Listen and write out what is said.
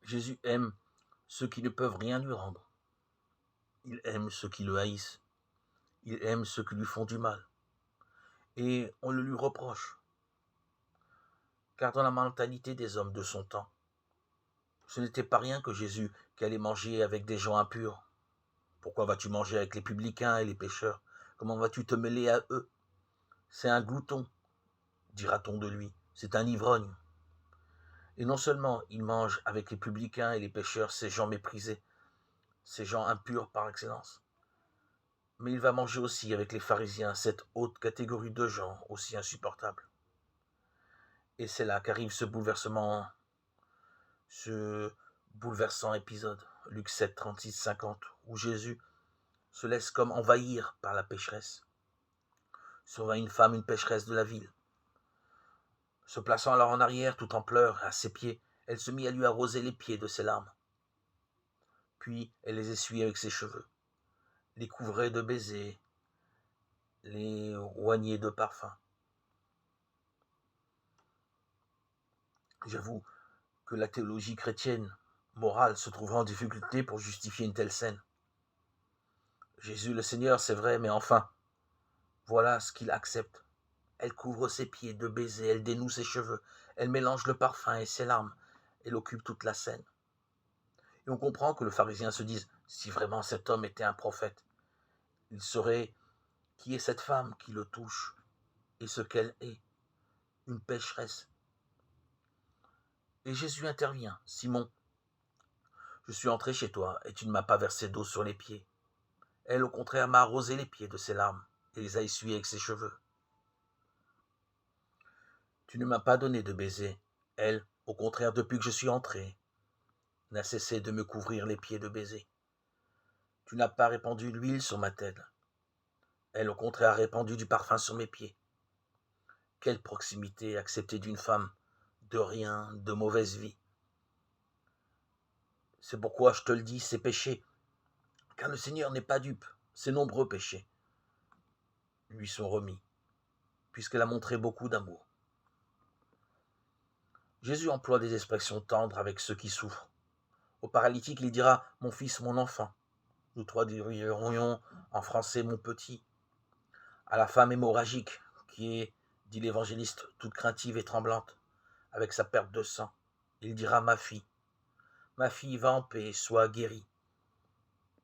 Jésus aime ceux qui ne peuvent rien lui rendre. Il aime ceux qui le haïssent. Il aime ceux qui lui font du mal. Et on le lui reproche. Car dans la mentalité des hommes de son temps, ce n'était pas rien que Jésus qui allait manger avec des gens impurs. Pourquoi vas-tu manger avec les publicains et les pécheurs? Comment vas-tu te mêler à eux? C'est un glouton, dira-t-on de lui. C'est un ivrogne. Et non seulement il mange avec les publicains et les pécheurs, ces gens méprisés, ces gens impurs par excellence, mais il va manger aussi avec les pharisiens, cette haute catégorie de gens aussi insupportables. Et c'est là qu'arrive ce bouleversant épisode, Luc 7, 36, 50, où Jésus se laisse comme envahir par la pécheresse. Sauva une femme, une pécheresse de la ville. Se plaçant alors en arrière, tout en pleurs, à ses pieds, elle se mit à lui arroser les pieds de ses larmes. Puis elle les essuyait avec ses cheveux, les couvrait de baisers, les oignait de parfums. J'avoue que la théologie chrétienne morale se trouvera en difficulté pour justifier une telle scène. Jésus le Seigneur, c'est vrai, mais enfin, voilà ce qu'il accepte. Elle couvre ses pieds de baisers, elle dénoue ses cheveux, elle mélange le parfum et ses larmes, elle occupe toute la scène. Et on comprend que le pharisien se dise, si vraiment cet homme était un prophète, il saurait qui est cette femme qui le touche et ce qu'elle est, une pécheresse. Et Jésus intervient, Simon, je suis entré chez toi et tu ne m'as pas versé d'eau sur les pieds. Elle, au contraire, m'a arrosé les pieds de ses larmes et les a essuyés avec ses cheveux. Tu ne m'as pas donné de baiser. Elle, au contraire, depuis que je suis entré, n'a cessé de me couvrir les pieds de baisers. Tu n'as pas répandu l'huile sur ma tête. Elle, au contraire, a répandu du parfum sur mes pieds. Quelle proximité acceptée d'une femme de rien, de mauvaise vie. C'est pourquoi je te le dis, c'est péché. Car le Seigneur n'est pas dupe. Ses nombreux péchés lui sont remis, puisqu'elle a montré beaucoup d'amour. Jésus emploie des expressions tendres avec ceux qui souffrent. Au paralytique, il dira « mon fils, mon enfant ». Nous trois dirions en français « mon petit ». À la femme hémorragique, qui est, dit l'évangéliste, toute craintive et tremblante, avec sa perte de sang, il dira « ma fille, va en paix, sois guérie ».